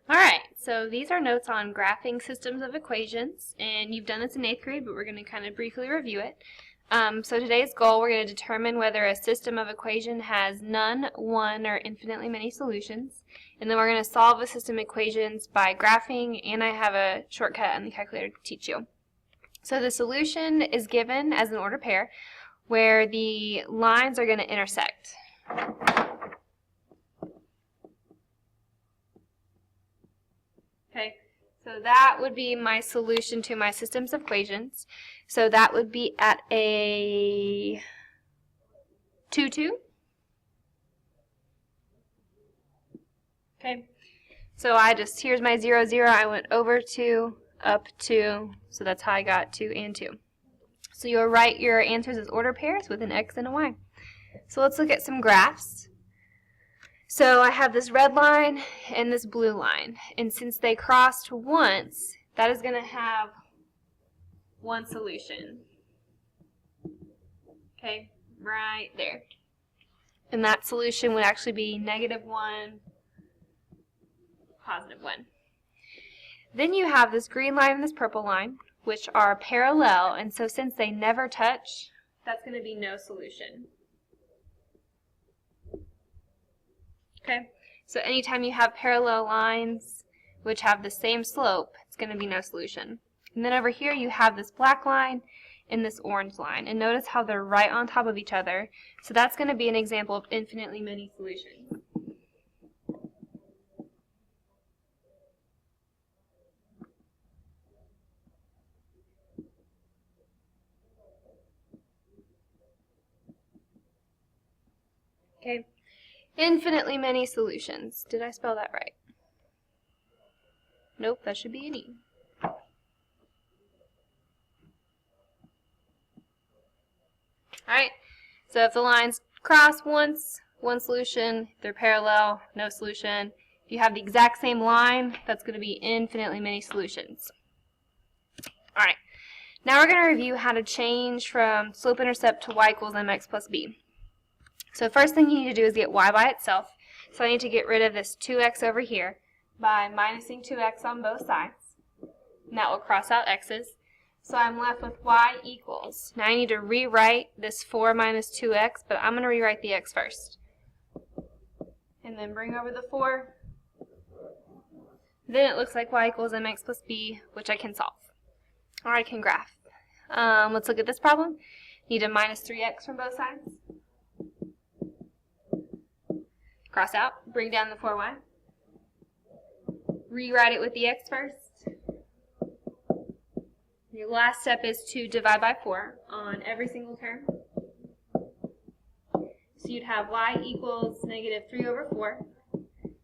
Alright, so these are notes on graphing systems of equations, and you've done this in 8th grade, but we're going to kind of briefly review it. So today's goal, we're going to determine whether a system of equation has none, one, or infinitely many solutions. And then we're going to solve the system equations by graphing, and I have a shortcut on the calculator to teach you. So the solution is given as an ordered pair, where the lines are going to intersect. Okay, so that would be my solution to my systems of equations. So that would be at a 2, 2. Okay, so here's my 0, 0. I went over 2, up 2, so that's how I got 2 and 2. So you'll write your answers as order pairs with an X and a Y. So let's look at some graphs. So I have this red line and this blue line, and since they crossed once, that is going to have one solution. Okay, right there. And that solution would actually be -1, +1. Then you have this green line and this purple line, which are parallel, and so since they never touch, that's going to be no solution. Okay, so anytime you have parallel lines which have the same slope, it's going to be no solution. And then over here you have this black line and this orange line, and notice how they're right on top of each other. So that's going to be an example of infinitely many solutions. Okay. Infinitely many solutions. Did I spell that right? Nope, that should be an E. Alright, so if the lines cross once, one solution. If they're parallel, no solution. If you have the exact same line, that's going to be infinitely many solutions. Alright, now we're going to review how to change from slope-intercept to y equals mx plus b. So first thing you need to do is get y by itself. So I need to get rid of this 2x over here by minusing 2x on both sides. And that will cross out x's. So I'm left with y equals. Now I need to rewrite this 4 minus 2x, but I'm going to rewrite the x first. And then bring over the 4. Then it looks like y equals mx plus b, which I can solve. Or I can graph. Let's look at this problem. Need to minus 3x from both sides. Cross out, bring down the 4y. Rewrite it with the x first. Your last step is to divide by 4 on every single term. So you'd have y equals -3 over 4.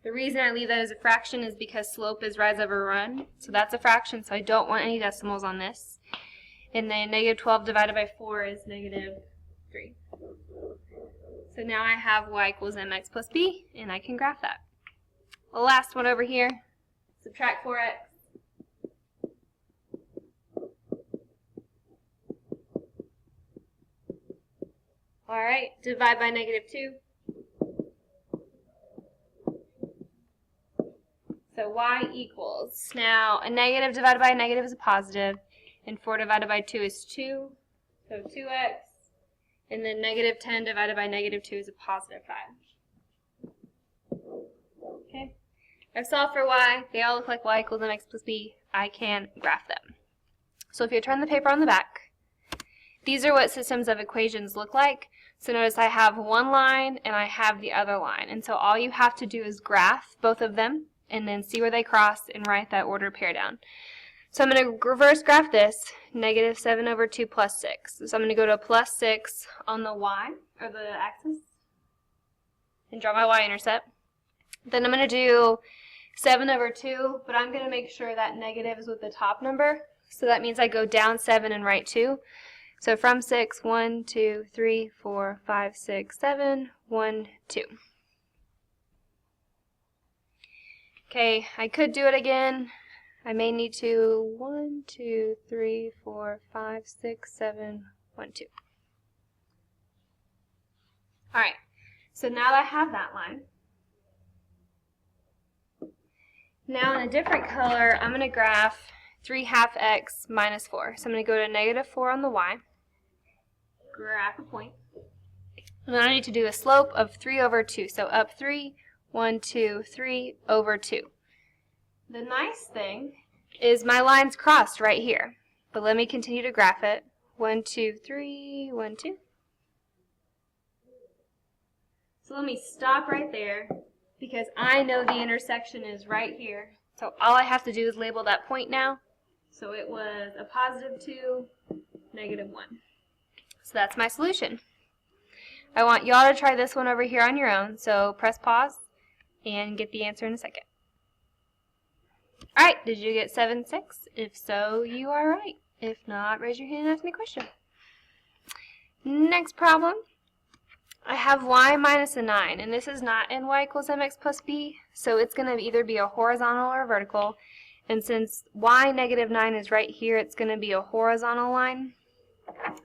The reason I leave that as a fraction is because slope is rise over run. So that's a fraction, so I don't want any decimals on this. And then -12 divided by 4 is -3. So now I have y equals mx plus b, and I can graph that. The last one over here, subtract 4x. Alright, divide by -2. So y equals, now a negative divided by a negative is a positive, and 4 divided by 2 is 2, so 2x. And then -10 divided by -2 is a positive 5. Okay. I've solved for y. They all look like y equals mx plus b. I can graph them. So if you turn the paper on the back, these are what systems of equations look like. So notice I have one line and I have the other line. And so all you have to do is graph both of them and then see where they cross and write that ordered pair down. So I'm going to reverse graph this, -7 over 2 plus 6. So I'm going to go to a plus 6 on the y, or the axis, and draw my y-intercept. Then I'm going to do 7 over 2, but I'm going to make sure that negative is with the top number. So that means I go down 7 and write 2. So from 6, 1, 2, 3, 4, 5, 6, 7, 1, 2. Okay, I could do it again. I may need to 1, 2, 3, 4, 5, 6, 7, 1, 2. Alright, so now that I have that line, Now in a different color, I'm going to graph 3/2 x minus 4. So I'm going to go to -4 on the y, graph a point, and then I need to do a slope of 3/2. So up 3, 1, 2, 3 over 2. The nice thing is my line's crossed right here, but let me continue to graph it. 1, 2, 3, 1, 2. So let me stop right there because I know the intersection is right here. So all I have to do is label that point now. So it was a +2, -1. So that's my solution. I want y'all to try this one over here on your own. So press pause and get the answer in a second. Alright, did you get 7, 6? If so, you are right. If not, raise your hand and ask me a question. Next problem. I have y minus a 9, and this is not in y equals mx plus b, so it's going to either be a horizontal or a vertical. And since y -9 is right here, it's going to be a horizontal line.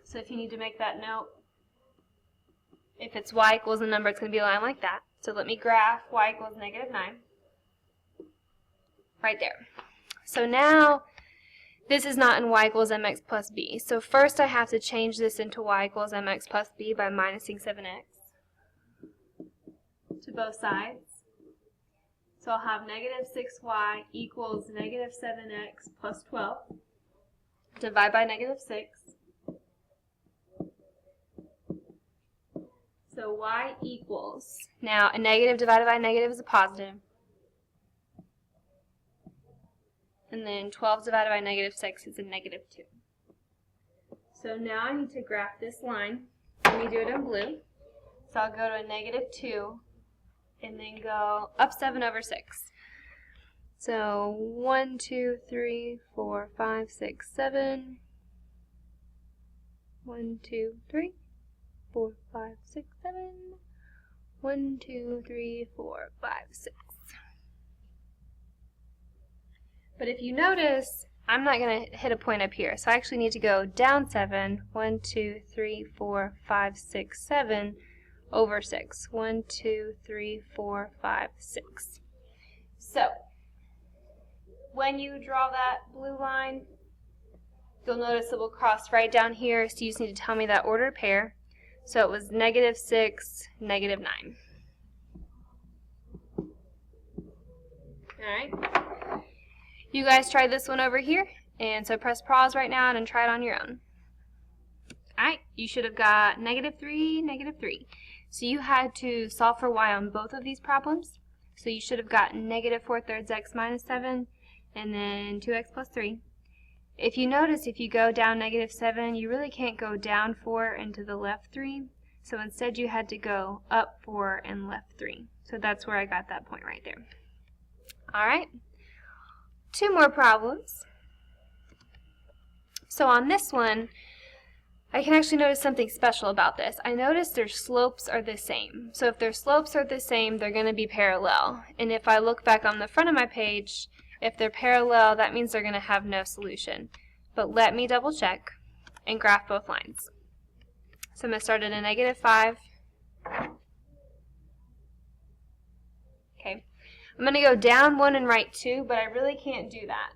So if you need to make that note, if it's y equals a number, it's going to be a line like that. So let me graph y equals -9. Right there. So now, this is not in y equals mx plus b. So first I have to change this into y equals mx plus b by minusing 7x to both sides. So I'll have -6y equals -7x plus 12. Divide by -6. So y equals, now a negative divided by a negative is a positive. And then 12 divided by -6 is a -2. So now I need to graph this line. Let me do it in blue. So I'll go to a -2 and then go up 7/6. So 1, 2, 3, 4, 5, 6, 7. 1, 2, 3, 4, 5, 6, 7. 1, 2, 3, 4, 5, 6. But if you notice, I'm not going to hit a point up here. So I actually need to go down 7. 1, 2, 3, 4, 5, 6, 7 over 6. 1, 2, 3, 4, 5, 6. So when you draw that blue line, you'll notice it will cross right down here. So you just need to tell me that ordered pair. So it was -6, -9. Alright. You guys try this one over here, and so press pause right now and try it on your own. Alright, you should have got -3, -3. So you had to solve for y on both of these problems. So you should have gotten -4/3 x minus 7, and then 2x plus 3. If you notice, if you go down -7, you really can't go down 4 and to the left 3. So instead you had to go up 4 and left 3. So that's where I got that point right there. Alright. 2 more problems. So on this one, I can actually notice something special about this. I noticed their slopes are the same. So if their slopes are the same, they're going to be parallel. And if I look back on the front of my page, if they're parallel, that means they're going to have no solution. But let me double check and graph both lines. So I'm going to start at a -5. Okay. I'm going to go down 1 and right 2, but I really can't do that.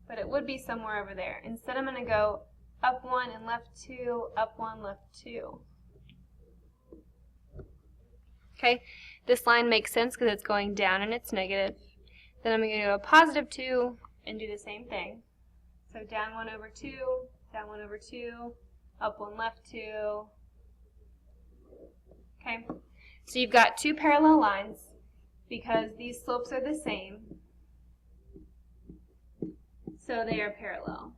But it would be somewhere over there. Instead, I'm going to go up 1 and left 2, up 1, left 2. Okay, this line makes sense because it's going down and it's negative. Then I'm going to go a +2 and do the same thing. So down 1 over 2, down 1 over 2, up 1, left 2. Okay, so you've got 2 parallel lines. Because these slopes are the same, so they are parallel.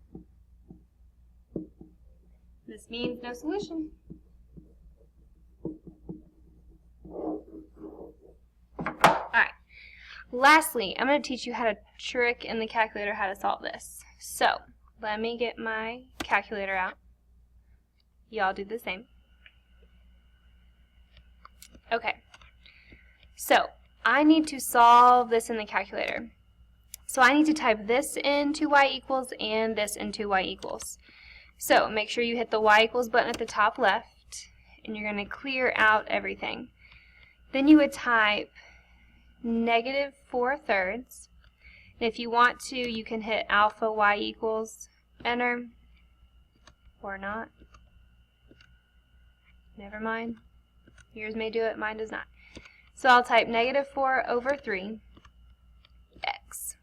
This means no solution. Alright, lastly, I'm going to teach you how to trick in the calculator how to solve this. So, let me get my calculator out. Y'all do the same. Okay, so I need to solve this in the calculator. So I need to type this into y equals and this into y equals. So make sure you hit the y equals button at the top left, and you're going to clear out everything. Then you would type negative 4/3. And if you want to, you can hit alpha y equals, enter, or not. Never mind. Yours may do it, mine does not. So I'll type negative 4/3 x.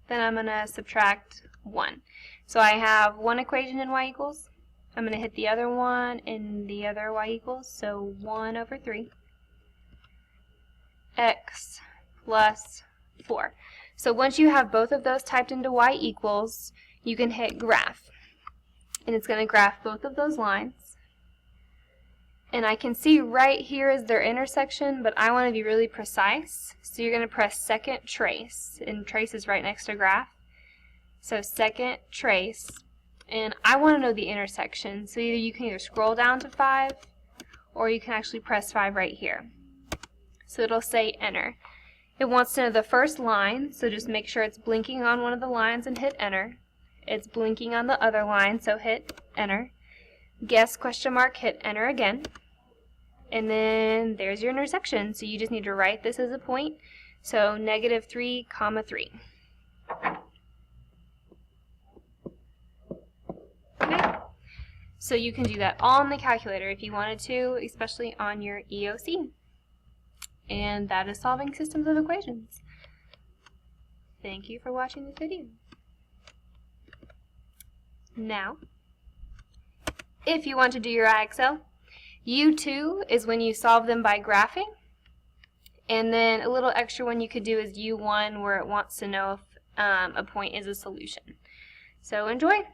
Then I'm going to subtract 1. So I have one equation in y equals. I'm going to hit the other one in the other y equals. So 1/3 x plus 4. So once you have both of those typed into y equals, you can hit graph. And it's going to graph both of those lines. And I can see right here is their intersection, but I want to be really precise. So you're going to press second trace, and trace is right next to graph. So second trace, and I want to know the intersection. So you can either scroll down to 5, or you can actually press 5 right here. So it'll say enter. It wants to know the first line, so just make sure it's blinking on one of the lines and hit enter. It's blinking on the other line, so hit enter. Guess question mark, hit enter again. And then there's your intersection. So you just need to write this as a point. So negative 3, 3. Okay. So you can do that all on the calculator if you wanted to, especially on your EOC. And that is solving systems of equations. Thank you for watching this video. Now, if you want to do your IXL, U2 is when you solve them by graphing. And then a little extra one you could do is U1, where it wants to know if a point is a solution. So enjoy!